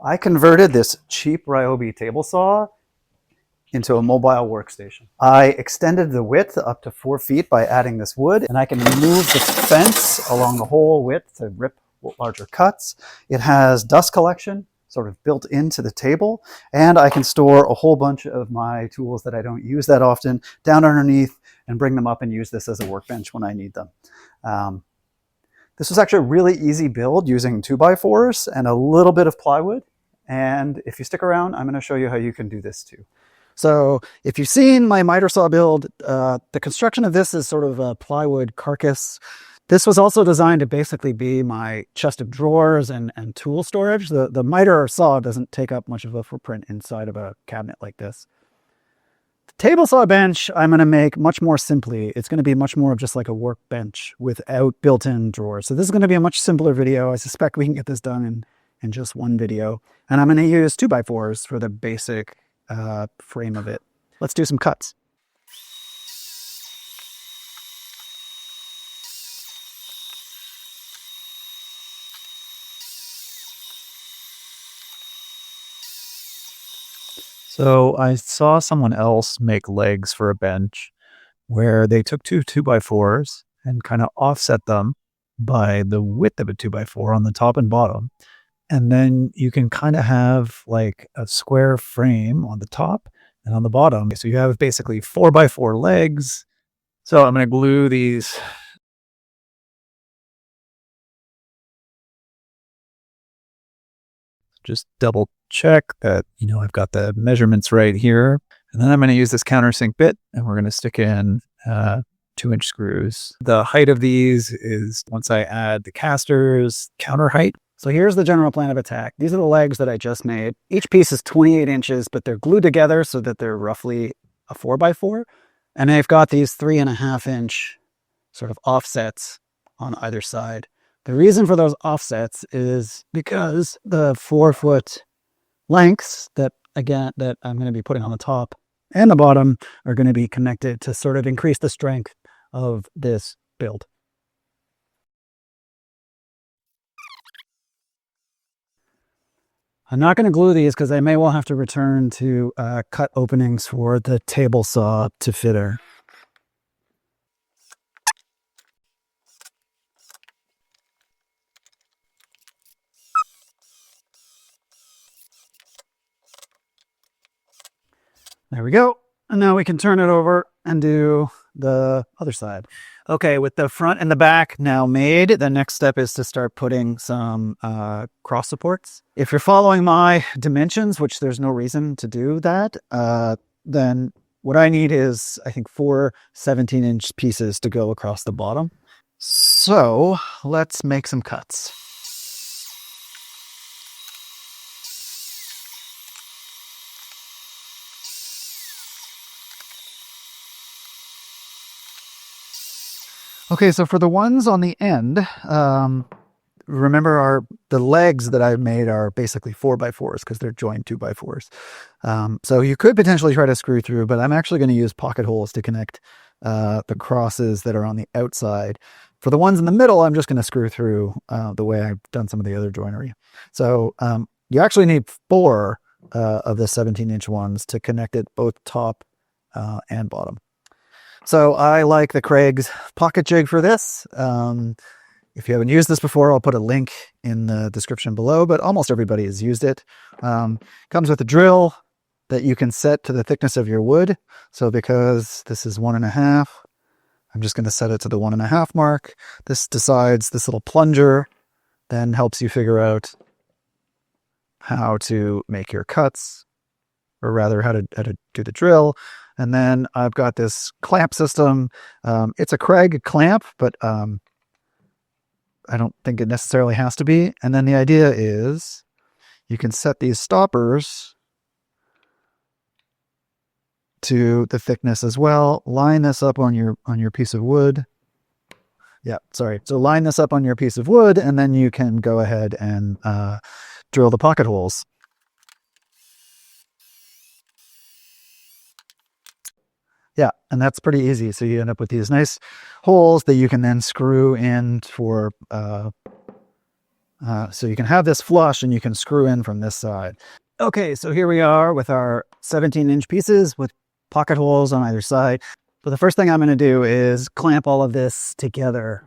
I converted this cheap Ryobi table saw into a mobile workstation. I extended the width up to 4 feet by adding this wood, and I can remove this fence along the whole width to rip larger cuts. It has dust collection sort of built into the table, and I can store a whole bunch of my tools that I don't use that often down underneath and bring them up and use this as a workbench when I need them. This was actually a really easy build using 2x4s and a little bit of plywood. And if you stick around, I'm going to show you how you can do this too. So if you've seen my miter saw build, the construction of this is sort of a plywood carcass. This was also designed to basically be my chest of drawers and tool storage. The miter saw doesn't take up much of a footprint inside of a cabinet like this. The table saw bench I'm going to make much more simply. It's going to be much more of just like a workbench without built-in drawers. So this is going to be a much simpler video. I suspect we can get this done in just one video. And I'm going to use 2x4s for the basic frame of it. Let's do some cuts. So I saw someone else make legs for a bench where they took two 2x4s and kind of offset them by the width of a 2x4 on the top and bottom. And then you can kind of have like a square frame on the top and on the bottom. So you have basically 4x4 legs. So I'm going to glue these. Just double check that, I've got the measurements right here. And then I'm going to use this countersink bit and we're going to stick in 2-inch screws. The height of these is, once I add the casters, counter height. So here's the general plan of attack. These are the legs that I just made. Each piece is 28 inches, but they're glued together so that they're roughly a 4x4. And I've got these 3.5-inch sort of offsets on either side. The reason for those offsets is because the 4-foot lengths that I'm going to be putting on the top and the bottom are going to be connected to sort of increase the strength of this build. I'm not going to glue these because I may well have to return to cut openings for the table saw to fit her. There we go. And now we can turn it over and do the other side. Okay, with the front and the back now made, the next step is to start putting some cross supports. If you're following my dimensions, which there's no reason to do that, then what I need is, I think, 4 17-inch pieces to go across the bottom. So let's make some cuts. Okay, so for the ones on the end, remember the legs that I've made are basically 4x4s because they're joined 2x4s. So you could potentially try to screw through, but I'm actually going to use pocket holes to connect the crosses that are on the outside. For the ones in the middle, I'm just going to screw through the way I've done some of the other joinery. So you actually need 4 of the 17-inch ones to connect it both top and bottom. So I like the Craig's pocket jig for this. If you haven't used this before, I'll put a link in the description below, but almost everybody has used it. Comes with a drill that you can set to the thickness of your wood. So because this is 1.5, I'm just going to set it to the 1.5 mark. This little plunger then helps you figure out how to make your cuts, or rather how to do the drill. And then I've got this clamp system. It's a Craig clamp, but I don't think it necessarily has to be. And then the idea is you can set these stoppers to the thickness as well. Line this up on your piece of wood. So line this up on your piece of wood, and then you can go ahead and drill the pocket holes. Yeah, and that's pretty easy. So you end up with these nice holes that you can then screw in for So you can have this flush and you can screw in from this side. Okay, so here we are with our 17-inch pieces with pocket holes on either side. So the first thing I'm going to do is clamp all of this together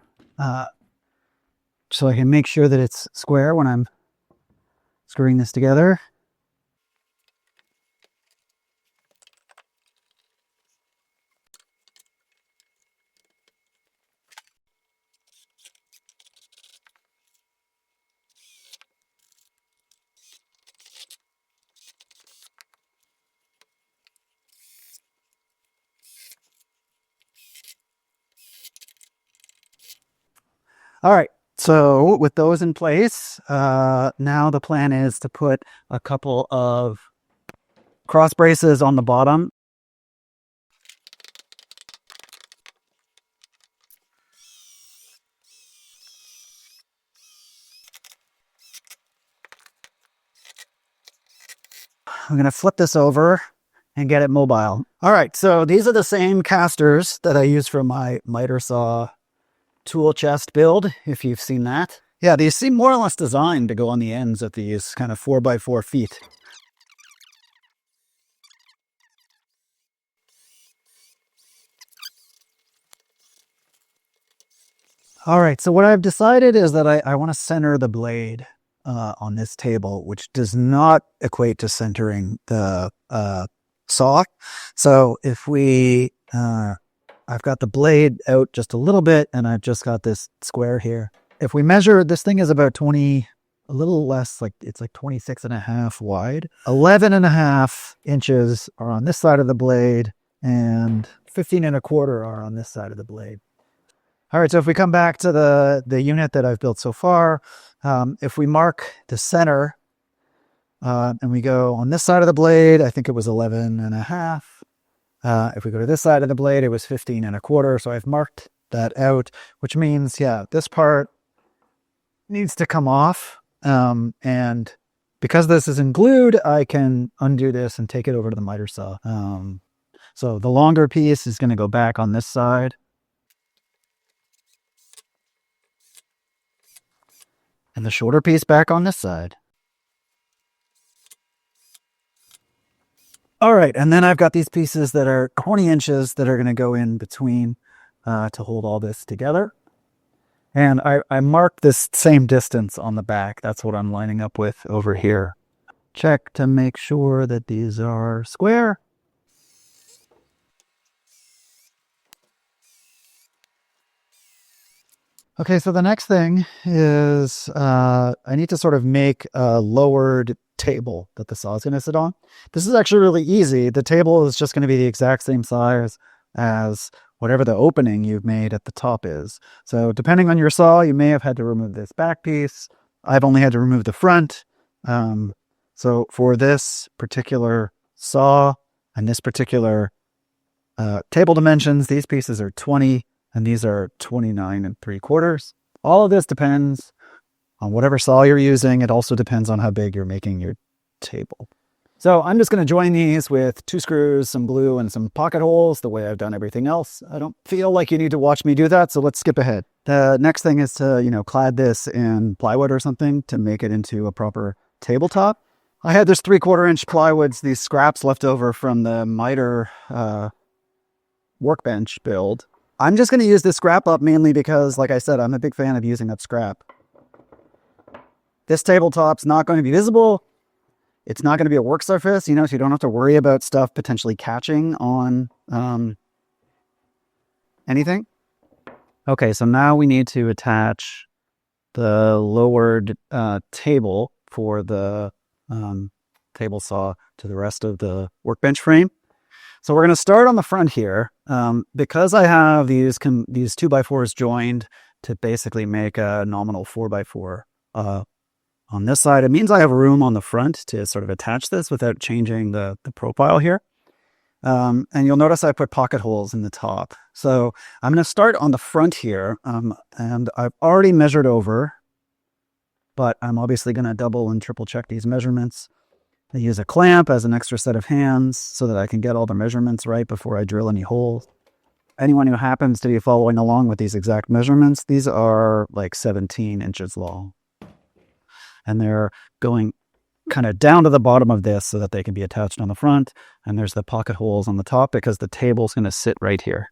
so I can make sure that it's square when I'm screwing this together. All right, so with those in place, now the plan is to put a couple of cross braces on the bottom. I'm going to flip this over and get it mobile. All right, so these are the same casters that I use for my miter saw tool chest build, if you've seen that. Yeah, these seem more or less designed to go on the ends of these kind of 4x4 feet. All right, so what I've decided is that I want to center the blade on this table, which does not equate to centering the saw. So if we, I've got the blade out just a little bit and I've just got this square here. If we measure, this thing is about 20, a little less, like it's like 26.5 wide. 11.5 inches are on this side of the blade and 15.25 are on this side of the blade. All right, so if we come back to the unit that I've built so far, if we mark the center and we go on this side of the blade, I think it was 11.5. If we go to this side of the blade, it was 15.25. So I've marked that out, which means, yeah, this part needs to come off. And because this isn't glued, I can undo this and take it over to the miter saw. So the longer piece is going to go back on this side. And the shorter piece back on this side. All right, and then I've got these pieces that are 20 inches that are going to go in between to hold all this together. And I marked this same distance on the back. That's what I'm lining up with over here. Check to make sure that these are square. Okay, so the next thing is I need to sort of make a lowered table that the saw is going to sit on. This is actually really easy. The table is just going to be the exact same size as whatever the opening you've made at the top is. So depending on your saw, you may have had to remove this back piece. I've only had to remove the front. So for this particular saw and this particular table dimensions, these pieces are 20 and these are 29.75. All of this depends on whatever saw you're using. It also depends on how big you're making your table. So I'm just going to join these with 2 screws, some glue, and some pocket holes, the way I've done everything else. I don't feel like you need to watch me do that, so let's skip ahead. The next thing is to, clad this in plywood or something to make it into a proper tabletop. I had this 3/4 inch plywoods, these scraps left over from the miter Workbench build. I'm just going to use this scrap up mainly because, like I said, I'm a big fan of using up scrap. This tabletop's not going to be visible. It's not going to be a work surface, so you don't have to worry about stuff potentially catching on anything. Okay, so now we need to attach the lowered table for the table saw to the rest of the workbench frame. So we're going to start on the front here. Because I have these 2x4s joined to basically make a nominal 4x4 on this side, it means I have room on the front to sort of attach this without changing the profile here. And you'll notice I put pocket holes in the top. So I'm going to start on the front here, and I've already measured over, but I'm obviously going to double and triple check these measurements. I use a clamp as an extra set of hands so that I can get all the measurements right before I drill any holes. Anyone who happens to be following along with these exact measurements, these are like 17 inches long. and they're going kind of down to the bottom of this so that they can be attached on the front. And there's the pocket holes on the top because the table's going to sit right here.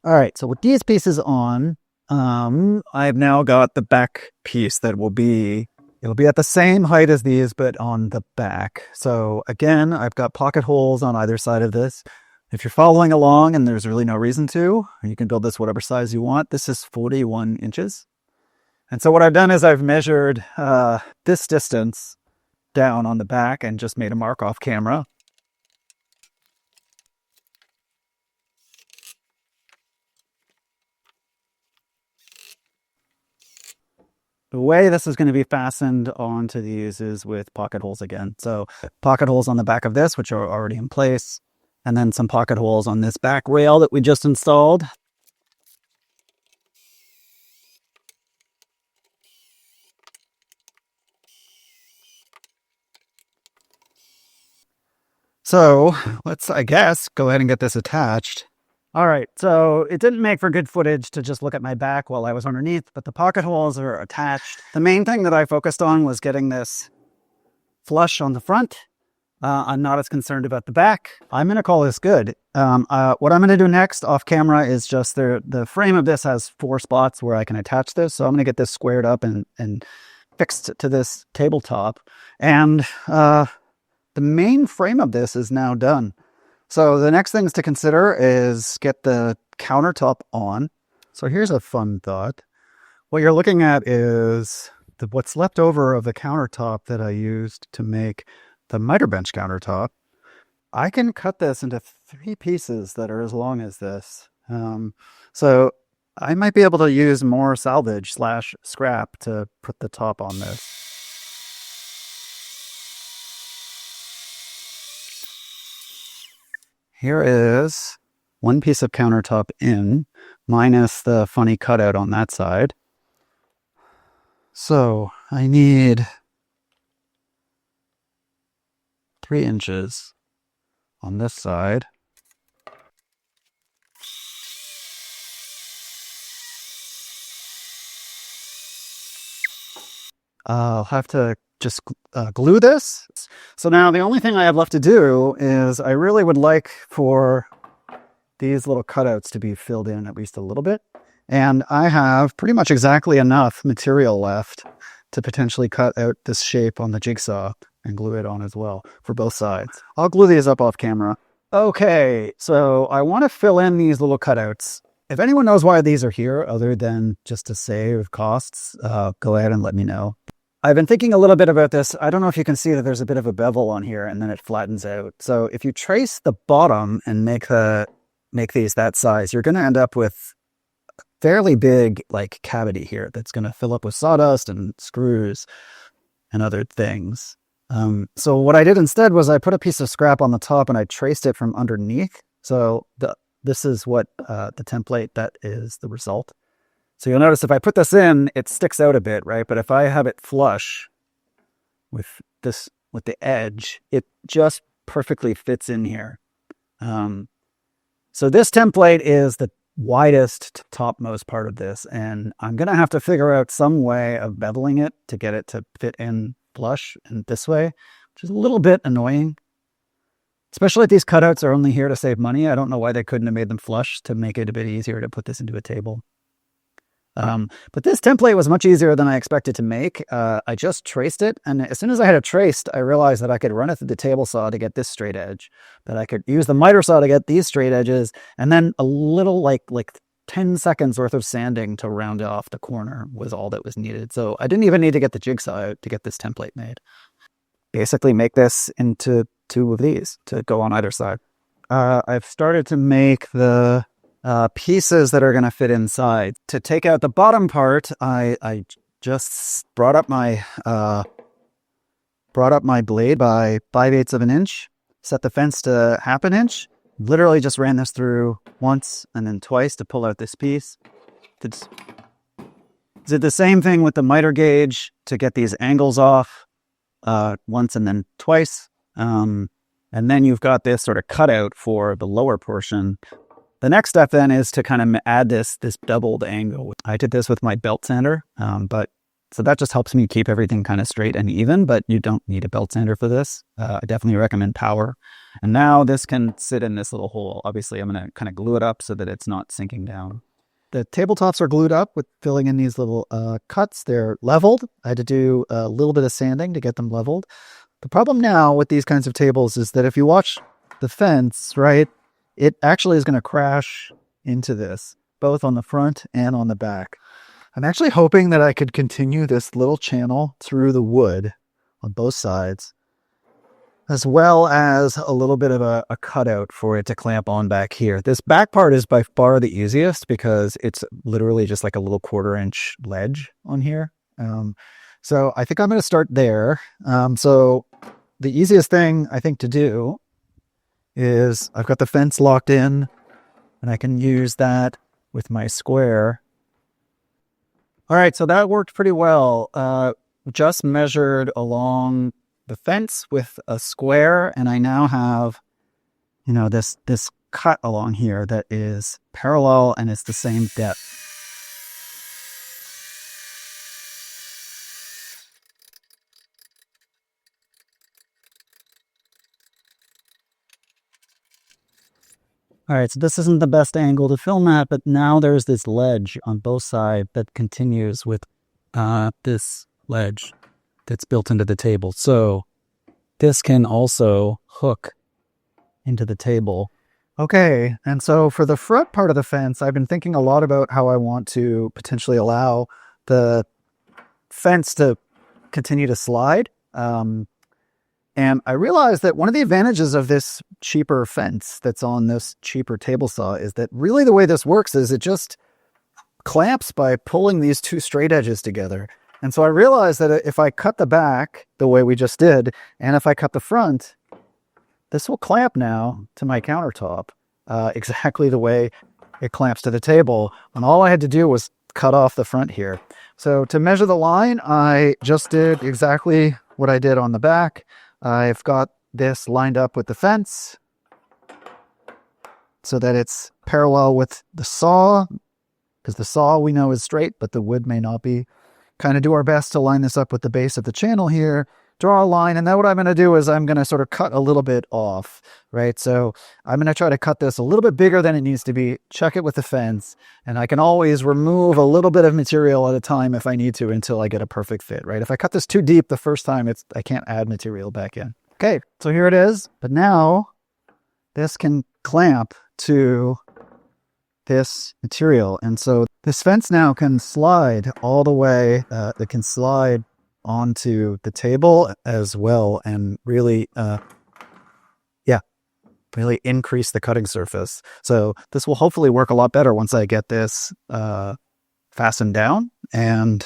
All right, so with these pieces on, I've now got the back piece that it'll be at the same height as these, but on the back. So again, I've got pocket holes on either side of this. If you're following along and there's really no reason to, you can build this whatever size you want. This is 41 inches. And so what I've done is I've measured this distance down on the back and just made a mark off camera. The way this is going to be fastened onto these is with pocket holes again. So pocket holes on the back of this, which are already in place, and then some pocket holes on this back rail that we just installed. So let's, I guess, go ahead and get this attached. All right, so it didn't make for good footage to just look at my back while I was underneath, but the pocket holes are attached. The main thing that I focused on was getting this flush on the front. I'm not as concerned about the back. I'm going to call this good. What I'm going to do next off camera is just the frame of this has 4 spots where I can attach this. So I'm going to get this squared up and fixed to this tabletop. And the main frame of this is now done. So the next things to consider is get the countertop on. So here's a fun thought. What you're looking at is what's left over of the countertop that I used to make the miter bench countertop. I can cut this into 3 pieces that are as long as this. So I might be able to use more salvage / scrap to put the top on this. Here is 1 piece of countertop in, minus the funny cutout on that side. So I need 3 inches on this side. I'll have to just glue this. So now the only thing I have left to do is I really would like for these little cutouts to be filled in at least a little bit. And I have pretty much exactly enough material left to potentially cut out this shape on the jigsaw and glue it on as well for both sides. I'll glue these up off camera. Okay, so I want to fill in these little cutouts. If anyone knows why these are here other than just to save costs, go ahead and let me know. I've been thinking a little bit about this. I don't know if you can see that there's a bit of a bevel on here and then it flattens out. So if you trace the bottom and make these that size, you're going to end up with a fairly big like cavity here that's going to fill up with sawdust and screws and other things. So what I did instead was I put a piece of scrap on the top and I traced it from underneath. So this is what the template that is the result. So you'll notice if I put this in, it sticks out a bit, right? But if I have it flush with the edge, it just perfectly fits in here. So this template is the widest topmost part of this, and I'm going to have to figure out some way of beveling it to get it to fit in flush and this way, which is a little bit annoying. Especially if these cutouts are only here to save money. I don't know why they couldn't have made them flush to make it a bit easier to put this into a table. But this template was much easier than I expected to make. I just traced it, and as soon as I had it traced, I realized that I could run it through the table saw to get this straight edge, that I could use the miter saw to get these straight edges, and then a little like 10 seconds worth of sanding to round off the corner was all that was needed. So I didn't even need to get the jigsaw out to get this template made. Basically make this into 2 of these to go on either side. I've started to make the pieces that are going to fit inside. To take out the bottom part, I just brought up my blade by 5/8 of an inch, set the fence to 1/2 inch, literally just ran this through once and then twice to pull out this piece. Did the same thing with the miter gauge to get these angles off once and then twice. And then you've got this sort of cutout for the lower portion. The next step then is to kind of add this doubled angle. I did this with my belt sander, so that just helps me keep everything kind of straight and even, but you don't need a belt sander for this. I definitely recommend power. And now this can sit in this little hole. Obviously, I'm going to kind of glue it up so that it's not sinking down. The tabletops are glued up with filling in these little cuts. They're leveled. I had to do a little bit of sanding to get them leveled. The problem now with these kinds of tables is that if you watch the fence, right, it actually is going to crash into this, both on the front and on the back. I'm actually hoping that I could continue this little channel through the wood on both sides, as well as a little bit of a cutout for it to clamp on back here. This back part is by far the easiest because it's literally just like a little 1/4-inch ledge on here. So I think I'm going to start there. So the easiest thing I think to do is I've got the fence locked in and I can use that with my square. All right, so that worked pretty well. Just measured along the fence with a square, and I now have, you know, this cut along here that is parallel and it's the same depth. All right, so this isn't the best angle to film at, but now there's this ledge on both sides that continues with this ledge that's built into the table. So this can also hook into the table. Okay, and so for the front part of the fence, I've been thinking a lot about how I want to potentially allow the fence to continue to slide. And I realized that one of the advantages of this cheaper fence that's on this cheaper table saw is that really the way this works is it just clamps by pulling these two straight edges together. And so I realized that if I cut the back the way we just did, and if I cut the front, this will clamp now to my countertop exactly the way it clamps to the table. And all I had to do was cut off the front here. So to measure the line, I just did exactly what I did on the back. I've got this lined up with the fence so that it's parallel with the saw, because the saw we know is straight, but the wood may not be. Kind of do our best to line this up with the base of the channel here, draw a line, and then what I'm going to do is I'm going to sort of cut a little bit off, right? So I'm going to try to cut this a little bit bigger than it needs to be, check it with the fence, and I can always remove a little bit of material at a time if I need to until I get a perfect fit, right? If I cut this too deep the first time, I can't add material back in. Okay, so here it is, but now this can clamp to this material, and so this fence now can slide all the way. It can slide onto the table as well, and really, really increase the cutting surface. So this will hopefully work a lot better once I get this fastened down, and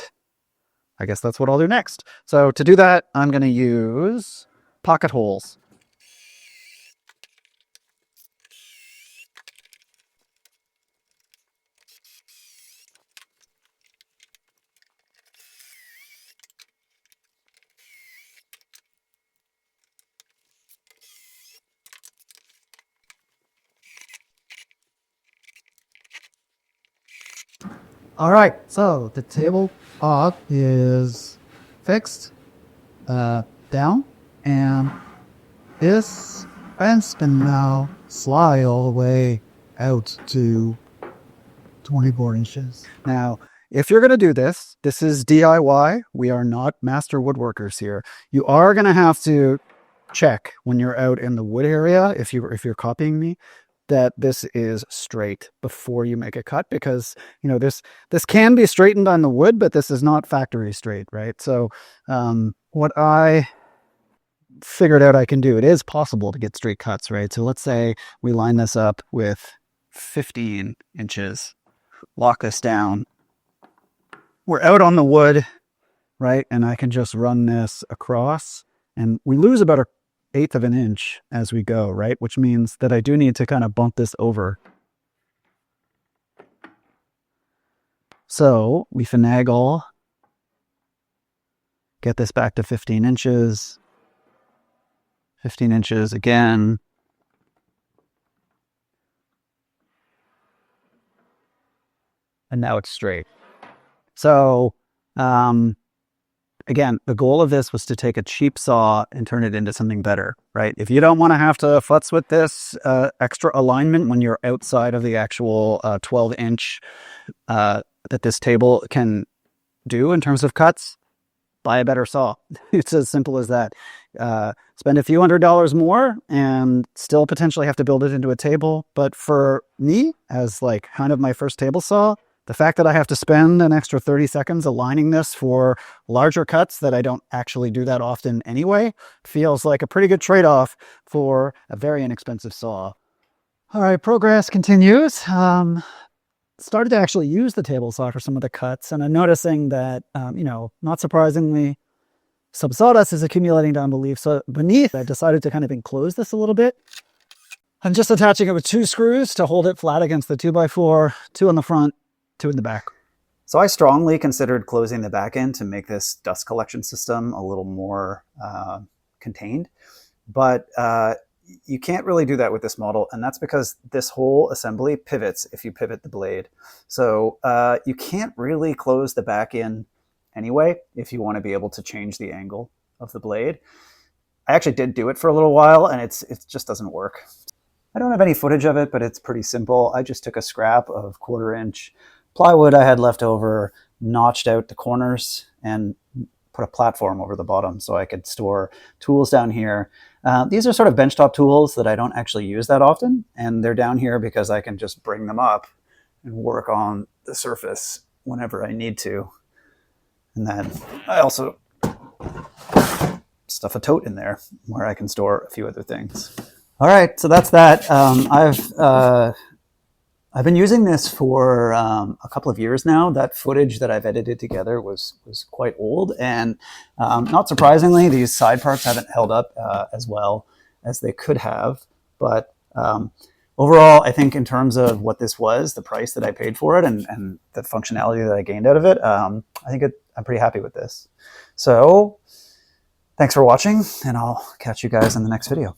I guess that's what I'll do next. So to do that, I'm going to use pocket holes. All right, so the table top is fixed down, and this fence can now slide all the way out to 24 inches. Now, if you're going to do this, this is DIY. We are not master woodworkers here. You are going to have to check when you're out in the wood area, if you're copying me, that this is straight before you make a cut, because you know this can be straightened on the wood, but this is not factory straight, right? So what I figured out I can do, it is possible to get straight cuts, right? So let's say we line this up with 15 inches, lock this down. We're out on the wood, right? And I can just run this across, and we lose about 1/8 of an inch as we go, right? Which means that I do need to kind of bump this over. So we finagle, get this back to 15 inches, 15 inches again. And now it's straight. So, again, the goal of this was to take a cheap saw and turn it into something better, right? If you don't want to have to futz with this extra alignment when you're outside of the actual 12-inch that this table can do in terms of cuts, buy a better saw. It's as simple as that. Spend a few $100s more and still potentially have to build it into a table. But for me, as like kind of my first table saw, the fact that I have to spend an extra 30 seconds aligning this for larger cuts that I don't actually do that often anyway feels like a pretty good trade-off for a very inexpensive saw. All right, progress continues. Started to actually use the table saw for some of the cuts, and I'm noticing that, not surprisingly, some sawdust is accumulating down beneath. I decided to kind of enclose this a little bit. I'm just attaching it with 2 screws to hold it flat against the 2x4, 2 on the front, 2 in the back. So I strongly considered closing the back end to make this dust collection system a little more contained, but you can't really do that with this model, and that's because this whole assembly pivots if you pivot the blade. So you can't really close the back end anyway if you want to be able to change the angle of the blade. I actually did do it for a little while, and it just doesn't work. I don't have any footage of it, but it's pretty simple. I just took a scrap of 1/4-inch plywood I had left over, notched out the corners, and put a platform over the bottom so I could store tools down here. These are sort of benchtop tools that I don't actually use that often, and they're down here because I can just bring them up and work on the surface whenever I need to. And then I also stuff a tote in there where I can store a few other things. All right, so that's that. I've been using this for a couple of years now. That footage that I've edited together was quite old, and not surprisingly, these side parts haven't held up as well as they could have. But overall, I think in terms of what this was, the price that I paid for it, and the functionality that I gained out of it, I think I'm pretty happy with this. So thanks for watching, and I'll catch you guys in the next video.